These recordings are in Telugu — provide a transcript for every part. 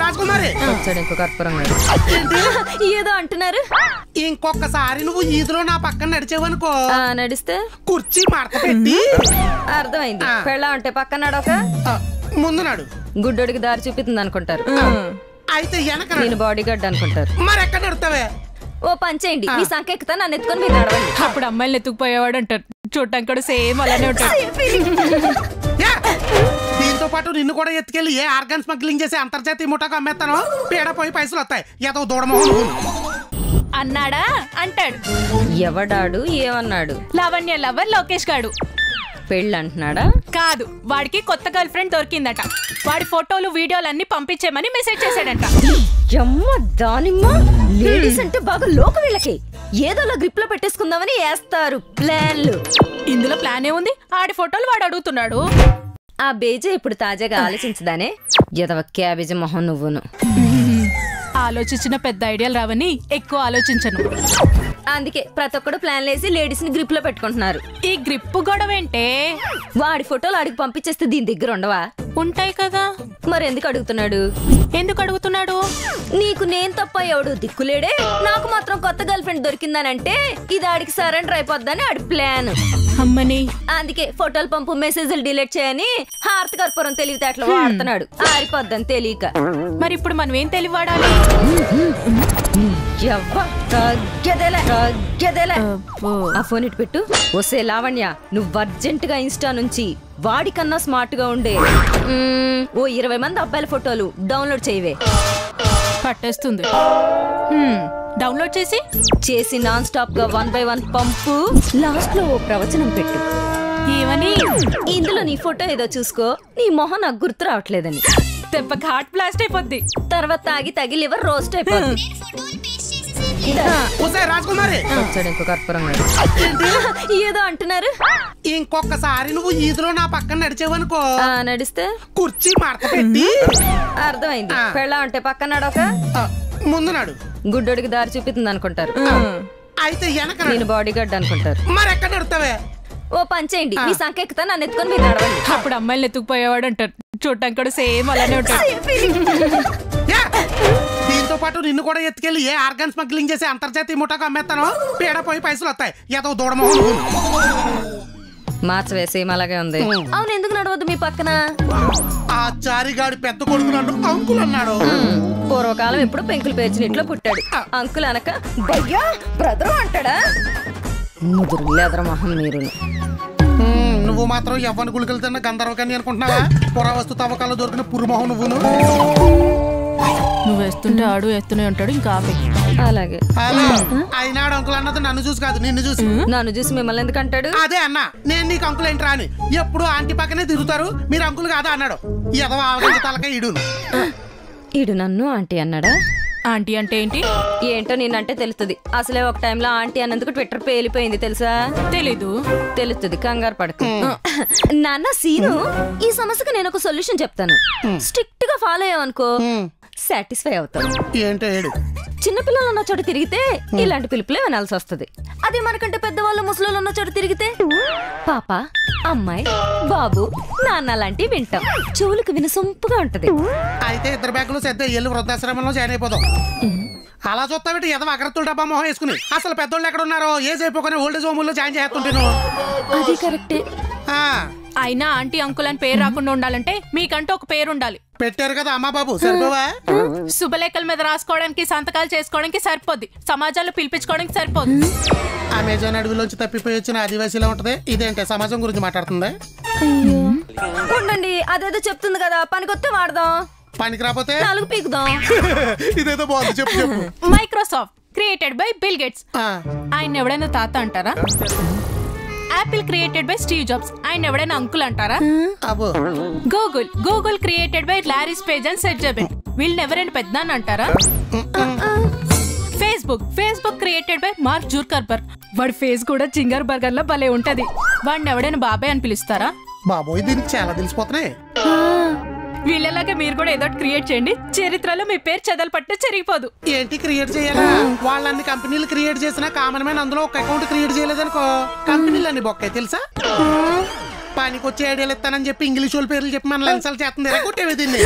రాజకుమారి ఏదో అంటున్నారు. ఇంకొకసారి నువ్వు ఈదులో నా పక్కన నడిచేవనుకో, నడిస్తే కుర్చీ మడత పెట్టి. అర్థమైంది. పెళ్ళా అంటే పక్కన నడక, ముందు నాడు గుడ్డోడికి దారి చూపిస్తుంది అనుకుంటారు. అయితే వెనక నేను బాడీ గార్డ్ అనుకుంటారు. మరి ఎక్కడ నడుస్తావే? ఓ పని చేయండి, మీ సంఖ్య ఎక్కుతా నన్ను ఎత్తుకొని మీరు నడవండి. అప్పుడు అమ్మాయిలు ఎత్తుకుపోయేవాడు అంటారు. చూడటానికి కూడా సేమ్ అలానే ఉంటాడు. దీంతో పాటు నిన్ను కూడా ఎత్తుకెళ్ళి ఏ ఆర్గాన్ స్మగ్లింగ్ చేసి అంతర్జాతీయ ముఠాకు అమ్మేస్తానో పీడపోయి పైసలు వస్తాయి. ఏదో దూడమోహన్ అన్నాడా అంటాడు. ఎవడాడు ఏమన్నాడు? లావణ్య లవర్ లోకేష్ గాడు పెళ్ళి అంటున్నాడా? కాదు, వాడికి కొత్త గర్ల్ ఫ్రెండ్ దొరికిందట. వాడి ఫోటోలు వీడియోలు అన్ని పంపించేమని మెసేజ్ చేశాడంట. దానిమ్మ లేడీస్ అంటే బాగా లోక వీళ్ళకి ఏదోలా గ్రిప్ లో పెట్టేసుకుందామని వేస్తారు ప్లాన్లు. ఇందులో ప్లాన్ ఏముంది? ఆడి ఫోటోలు వాడు అడుగుతున్నాడు. ఆ బేజే ఇప్పుడు తాజాగా ఆలోచించదానే ఎదవ క్యాబేజీ మొహం నువ్వును. ఆలోచించిన పెద్ద ఐడియాలు రావని ఎక్కువ ఆలోచించను. అందుకే ప్రతి ఒక్కడు ప్లాన్ వేసి లేడీస్ ని గ్రిప్ లో పెట్టుకుంటున్నారు. ఈ గ్రిప్ గొడవ ఏంటే? వాడి ఫోటోలు అడిగి పంపించేస్తే దీని దగ్గర ఉండవా? ఉంటాయి కదా. మరి ఎందుకు అడుగుతున్నాడు? ఎందుకు అడుగుతున్నాడు? నీకు నేను తప్ప ఎవడు దిక్కులేడే, నాకు మాత్రం కొత్త గర్ల్ ఫ్రెండ్ దొరికిందనంటే ఇది ఆడికి సరెండర్ అయిపోద్దని ఆడి ప్లాన్. అమ్మని అందుకే ఫోటోలు పంపు మెసేజ్లు డిలీట్ చేయని హారతి కర్పూరం తెలివితేటలు వాడుతున్నాడు. ఆరిపోద్దని తెలియక. మరి ఇప్పుడు మనం ఏం తెలివి వాడాలి? ఆ ఫోన్ ఇటు పెట్టు. వస్తే లావణ్య, నువ్వు అర్జెంట్ గా ఇన్స్టా నుంచి వాడికన్నా స్మార్ట్ గా ఉండే ఓ 20 మంది అబ్బాయిల ఫోటోలు డౌన్లోడ్ చేయవే. పట్టేస్తుంది. డౌన్లోడ్ చేసి నాన్ స్టాప్ గా 1 by 1 పంపు. లాస్ట్ లో ఓ ప్రవచనం పెట్టు. ఏమని? ఇందులో నీ ఫోటో ఏదో చూసుకో, నీ మొహం నాకు గుర్తు రావట్లేదని. దెబ్బకి హార్ట్ బ్లాస్ట్ అయిపోద్ది. తర్వాత తాగి తాగి లివర్ రోస్ట్ అయిపోద్ది. రాజకుమారి ఏదో అంటున్నారు. ఇంకొకసారి నువ్వు ఈదులో నా పక్కన నడిచేవనుకో, నడిస్తే కుర్చీ మడత పెట్టి. అర్థమైంది. పెళ్ళా అంటే పక్కన నడక, ముందు నాడు గుడ్డోడికి దారి చూపిస్తుంది అనుకుంటారు. అయితే వెనక నేను బాడీ గార్డ్ అనుకుంటారు. మరి ఎక్కడ నడుస్తావే? ఓ పని చేయండి, మీ సంఖ్య ఎక్కుతా నన్ను ఎత్తుకొని మీరు నడవండి. అప్పుడు అమ్మాయిలు ఎత్తుకుపోయేవాడు అంటారు. చూడటానికి కూడా సేమ్ అలానే ఉంటాడు. దీంతో పాటు నిన్ను కూడా ఎత్తుకెళ్ళి ఏ ఆర్గాన్ స్మగ్లింగ్ చేసి అంతర్జాతీయ ముఠాకు అమ్మేస్తానో పీడపోయి పైసలు వస్తాయి. ఏదో దూడమోహన్ మార్చవే, సేమ్ అలాగే ఉంది. అవును, ఎందుకు నడవద్దు మీ పక్కన? ఆ చారిగాడి పెద్ద కొడుకు నన్ను అంకుల్ అన్నాడు. పూర్వకాలం ఎప్పుడు పెంకులు పేర్చినట్లో పుట్టాడు. అంకుల్ అనక భయ్యా బ్రదరు అంటాడా? ముదురు లేదర మొహం మీరు. నువ్వు మాత్రం ఎవ్వని గుళికలు తిన్న గంధర్వకాన్ని అనుకుంటున్నావా? పురావస్తు తవ్వకాలు దొరికిన పురుమోహం నువ్వును. నువ్వు వేస్తుంటే ఆడు వేస్తూనే ఉంటాడు. ఇంకా అలాగే అయినాడు అంకుల్ అన్నది నన్ను చూసి కాదు, నిన్ను చూసి. నన్ను చూసి మిమ్మల్ని ఎందుకు అంటాడు? అదే అన్నా, నేను నీకు అంకుల్ ఏంట్రా అని. ఎప్పుడు ఆంటీ పక్కనే తిరుగుతారు, మీరు అంకుల్ కాదా అన్నాడు. ఎదవ ఆవగంజ తలక ఈడు నన్ను ఆంటీ అన్నాడా? ఆంటీ అంటే ఏంటి? ఏంటో నేనంటే తెలుస్తుంది. అసలే ఒక టైంలో ఆంటీ అన్నందుకు ట్విట్టర్ పేలిపోయింది తెలుసా? తెలీదు. తెలుస్తుంది, కంగారు పడకు. నాన్న సీను, ఈ సమస్యకు నేను ఒక సొల్యూషన్ చెప్తాను. స్ట్రిక్ట్ గా ఫాలో అయ్యావనుకో సాటిస్ఫై అవుతాం. ఏంటో ఏడు. చిన్నపిల్లలు ఉన్న చోట తిరిగితే ఇలాంటి పిలుపులే వినాల్సి వస్తుంది. అదే మనకంటే పెద్దవాళ్ళు ముసలు ఉన్న చోట తిరిగితే పాప, అమ్మాయి, బాబు, నాన్న లాంటివి వింటాం. చెవులకు వినసొంపుగా ఉంటది. అయితే ఇద్దరు బ్యాగులు పెద్ద ఏళ్ళు వృద్ధాశ్రమంలో జాయిన్ అయిపోతాం. అలా చూస్తావిటి ఎదవ అగ్రత్తుల డబ్బా మొహం వేసుకుని. అసలు పెద్దోళ్ళు ఎక్కడ ఉన్నారో ఏజ్ అయిపోయి ఓల్డేజ్ హోముల్లో జాయిన్ చేస్తుంటాను. అది కరెక్టే. అయినా ఆంటీ అంకుల్ అని పేరు రాకుండా ఉండాలంటే మీకంటూ ఒక పేరు ఉండాలి. పెట్టారు కదా అమ్మా బాబు, సరిపోవా? శుభలేఖల మీద రాసుకోవడానికి, సంతకాలు చేసుకోవడానికి సరిపోద్ది. సమాజంలో పిలిపించుకోవడానికి సరిపోదు. అమెజాన్ అడవిలోంచి తప్పిపోయి వచ్చిన ఆదివాసీలో ఉంటది. ఇదేంటే సమాజం గురించి మాట్లాడుతుందా? ఉండండి, అదేదో చెప్తుంది కదా, పనికొస్తే వాడదాం, పనికి రాకపోతే నాలుగు పీకుదాం. ఇదేదో బాగుంది, చెప్పు చెప్పు. Microsoft created by Bill Gates. ఆయన ఎవడైనా తాత అంటారా? Apple created by Steve Jobs. ఆయన ఎవడైనా అంకుల్ అంటారా? Google created by Larry Page and Sergey Brin. వీళ్ళని ఎవరైనా పెద్ద అంటారా? Facebook created by Mark Zuckerberg. వాడి ఫేస్ కూడా జింగర్ బర్గర్ లో భలే ఉంటది. వాడిని ఎవడైనా బాబాయ్ అని పిలుస్తారా? బాబోయ్, దీనికి చాలా తెలిసిపోతున్నాయి. వీళ్ళలాగే మీరు కూడా ఏదో క్రియేట్ చేయండి. చరిత్రలో మీ పేరు చెదలు పట్టే చెరిగిపోదు. ఏంటి క్రియేట్ చేయాలా? వాళ్ళన్ని కంపెనీలు క్రియేట్ చేసినా కామన్ మ్యాన్ అందులో ఒక అకౌంట్ క్రియేట్ చేయలేదనుకో, కంపెనీలు అన్ని బొక్కాయి తెలుసా? పనికి వచ్చే ఐడియాలు ఇస్తానని చెప్పి ఇంగ్లీష్ వాళ్ళ పేర్లు చెప్పి మన లంచాలు చేస్తుంది కొట్టేవి దీన్ని.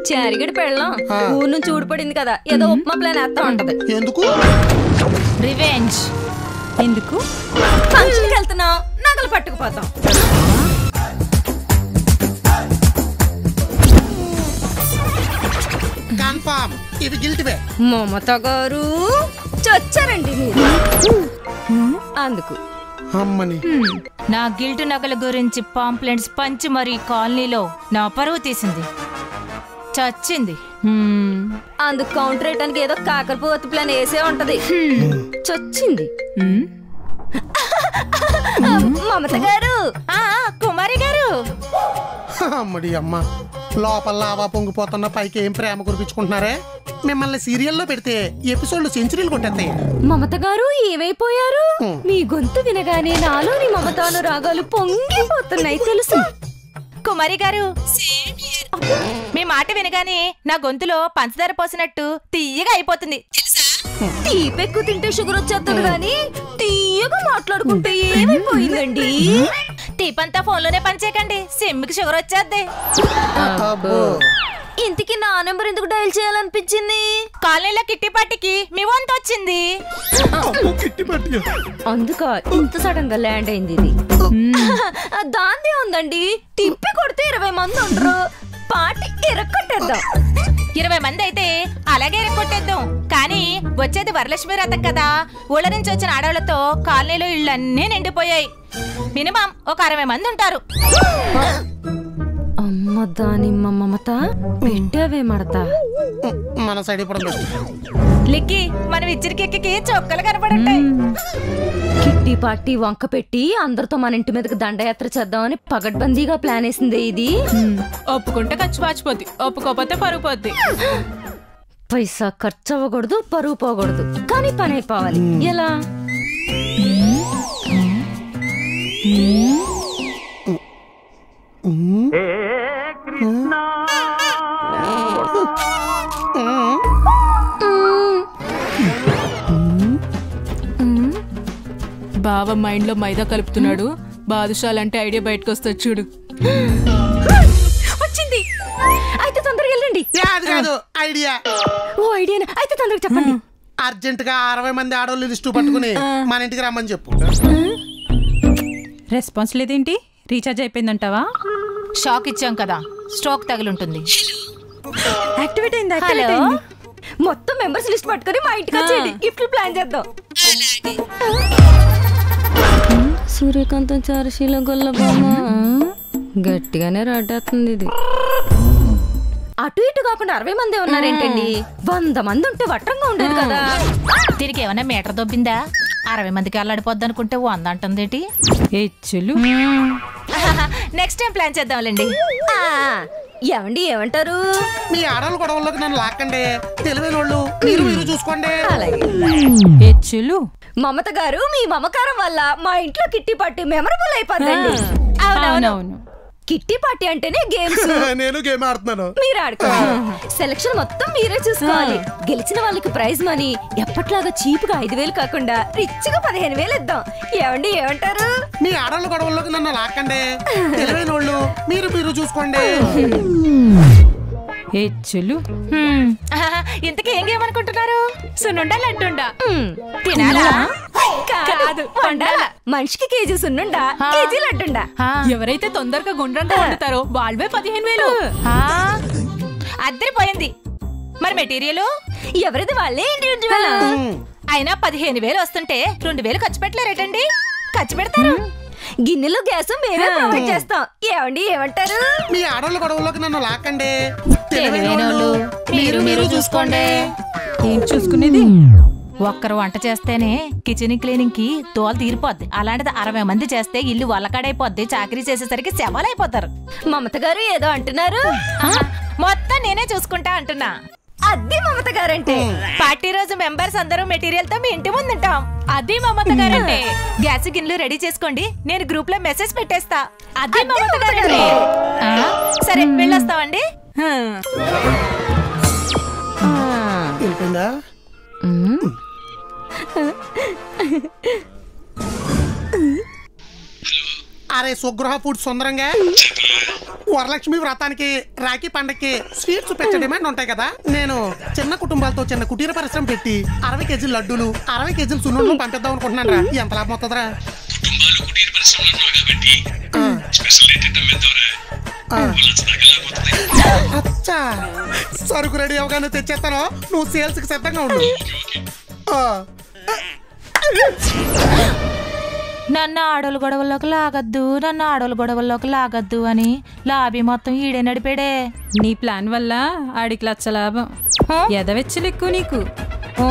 చారిగడి పెళ్ళం ఊరు నుంచి ఊడిపడింది కదా, ఏదో ఉప్మా ప్లాన్ వేస్తా ఉంటది. ఎందుకు? రివెంజ్. ఎందుకు? ఫంక్షన్కి వెళ్తున్నాం, నగలు పట్టుకుపోతాం. కన్ఫర్మ్ ఇవి గిల్టివే. మమత గారు చచ్చారండి మీరు. అందుకు అమ్మని నా గిల్ట్ నగల గురించి పాంప్లెంట్స్ పంచి మరీ కాలనీలో నా పరువు తీసింది, చచ్చింది. అందుకు కౌంటర్ వేయడానికి ఏదో కాకరపోతు ప్లాన్ వేసే ఉంటది, చచ్చింది. మమత గారు, కుమారి గారు. అమ్మడి అమ్మ, లోపల లావా పొంగిపోతున్న పైకి ఏం ప్రేమ కురిపించుకుంటున్నారే. మిమ్మల్ని సీరియల్లో పెడితే ఎపిసోడ్లు సెంచరీలు కొట్టేస్తాయి. మమత గారు ఏమైపోయారు? మీ గొంతు వినగానే నాలోని మమతాను రాగాలు పొంగిపోతున్నాయి తెలుసు. కుమారి గారు, మీ మాట వినగానే నా గొంతులో పంచదార పోసినట్టు తీయగా అయిపోతుంది. తీపెక్కు తింటే షుగర్ వచ్చేస్తుంది కానీ తీయగా మాట్లాడుకుంటే ఏమైపోయిందండి? టీపంతా ఫోన్ లోనే పనిచేయకండి, సిమ్కి షుగర్ వచ్చేద్ది. ఇంతకీ నా నెంబర్ ఎందుకు డైల్ చేయాలనిపించింది? కాలనీలో కిట్టి పార్టీకి మీ వంతు వచ్చింది. అందుక ఇంత సడన్ గా ల్యాండ్ అయింది ఇది. దాందే ఉందండి, తిప్పి కొడితే 20 మంది ఉండరు, పార్టీ ఎరక్కొట్టేద్దాం. 20 మంది అయితే అలాగే ఎరక్కొట్టేద్దాం. కానీ వచ్చేది వరలక్ష్మి వ్రతం కదా, ఊళ్ళ నుంచి వచ్చిన ఆడవాళ్లతో కాలనీలో ఇళ్ళన్నీ నిండిపోయాయి. మినిమం ఒక 60 మంది ఉంటారు. అమ్మ దానిమ్మ మమత, పెట్టావే మడతా. మన సైడ్ ఇప్పుడు లిక్కి మనం ఇచ్చిరికెక్కి చొక్కలు కనపడుంటాయి. కిట్టి పార్టీ వంక పెట్టి అందరితో మన ఇంటి మీదకి దండయాత్ర చేద్దామని పగడ్బందీగా ప్లాన్ వేసింది ఇది. ఒప్పుకుంటే ఖర్చు పాచిపోద్ది, ఒప్పుకోపోతే పరుగు పోద్ది. పైసా ఖర్చు అవ్వకూడదు, పరువు పోకూడదు, కానీ పని అయిపోవాలి. ఎలా? బావ మైండ్ లో మైదా కలుపుతున్నాడు. బాదుషాలంటే ఐడియా బయటకు వస్తుంది చూడు. వచ్చింది. అయితే తొందరగా వెళ్ళండి. కాదు ఐడియా. ఓ ఐడియానా? అయితే తొందరగా చెప్పండి. అర్జెంట్ గా 60 మంది ఆడవాళ్ళు లిస్టు పట్టుకుని మన ఇంటికి రమ్మని చెప్పు. రెస్పాన్స్ లేదేంటి? రీఛార్జ్ అయిపోయిందంటావా? షాక్ ఇచ్చాం కదా, స్ట్రోక్ తగిలింటుంది. యాక్టివేట్ అయింది. హలో, మొత్తం మెంబర్స్ లిస్ట్ పట్టుకొని మా ఇంటికి వచ్చేయండి, గిఫ్ట్ ప్లాన్ చేద్దాం. సూర్యకాంతం చారశీల గొల్లబామ గట్టిగానే రాటేస్తుంది ఇది. అటు ఇటు కాకుండా 60 మంది ఉన్నారేంటండి? 100 మంది ఉంటే వట్టంగా ఉండేది కదా. తిరిగి ఏమన్నా మీటర్ దొబ్బిందా? 60 మందికి అల్లాడిపోద్ది అనుకుంటే 100 అంటుందేటి? హెచ్చులు. నెక్స్ట్ టైం ప్లాన్ చేద్దాంలేండి. ఏమండి ఏమంటారు? మీ ఆడవాళ్ళ గొడవల్లోకి నన్ను లాక్కండి, తెలివైన వాళ్ళు మీరు చూసుకోండి. హెచ్చులు. మమత గారు, మీ మమకారం వల్ల మా ఇంట్లో కిట్టి పార్టీ మెమరబుల్ అయిపోద్దండి. అవునవును. కిట్టి పార్టీ అంటేనే గేమ్స్. నేను గేమ్ ఆడుతున్నాను, మీరు ఆడుకోవాలి. సెలక్షన్ మొత్తం మీరే చూసుకోవాలి. గెలిచిన వాళ్ళకి ప్రైజ్ మనీ ఎప్పట్లాగా చీప్ గా 5,000 కాకుండా రిచ్ గా 15,000 ఇద్దాం. ఏమండి ఏమంటారు? మీ ఆడవాళ్ళ గొడవల్లోకి నన్ను లాక్కండి, తెలివైన వాళ్ళు మీరు చూసుకోండి. హెచ్చులు. ఇంతకీ ఏం గేమ్ అనుకుంటున్నారు? సున్నుండా లడ్డుండా? తినాలా? కాదు, వండాలా. మనిషికి కేజీ సున్నుండా, కేజీ లడ్డుండా. ఎవరైతే తొందరగా గుండ్రంగా వండుతారో వాళ్ళవే 15,000. అద్దరిపోయింది. మరి మెటీరియల్ ఎవరిది వాళ్ళే ఇండివిజువల్. అయినా 15,000 వస్తుంటే 2,000 ఖర్చు పెట్టలేరేటండి? ఖర్చు పెడతారు. గిన్నెలో గ్యాస్ మేమే ప్రొవైడ్ చేస్తాం. ఏమండి ఏమంటారు? మీ ఆడవాళ్ళ గొడవల్లోకి నన్ను లాక్కండి, తెలివైన వాళ్ళు మీరు చూసుకోండి. ఏం చూసుకునేది? ఒక్కరు వంట చేస్తేనే కిచెన్ క్లీనింగ్ కి తోలు తీరిపోద్ది. అలాంటిది 60 మంది చేస్తే ఇల్లు వల్లకాడైపోద్ది. చాకరీ చేసేసరికి శవాలైపోతారు. మమత గారు ఏదో అంటున్నారు. మొత్తం నేనే చూసుకుంటా అంటున్నా. అది మమత గారంటే. పార్టీ రోజు మెంబర్స్ అందరూ మెటీరియల్ తో మీ ఇంటి ముందుంటాం. అది మమత గారంటే. గ్యాస్ గిన్నెలు రెడీ చేసుకోండి, నేను గ్రూప్ లో మెసేజ్ పెట్టేస్తా. అది మమత గారంటే. సరే వెళ్ళొస్తామండి. అరే సుగృహ ఫుడ్ సుందరంగా వరలక్ష్మి వ్రతానికి రాఖీ పండక్కి స్వీట్స్ పెద్ద డిమాండ్ ఉంటాయి కదా. నేను చిన్న కుటుంబాలతో చిన్న కుటీర పరిశ్రమ పెట్టి 60 కేజీల లడ్డూలు 60 కేజీల సున్నుండలు పంపిద్దాం అనుకుంటున్నాను రా. ఎంత లాభం అవుతుందిరా? అచ్చా, సరుకు రెడీ అవగానే తెచ్చేస్తాను. నువ్వు సేల్స్ కి సిద్ధంగా ఉండు. నన్ను ఆడోళ్ళ గొడవల్లోకి లాగద్దు అని లాబీ మొత్తం ఈడే నడిపాడే. నీ ప్లాన్ వల్ల ఆడికి లచ్చ లాభం. ఎదవెచ్చలు ఎక్కువ నీకు. ఓ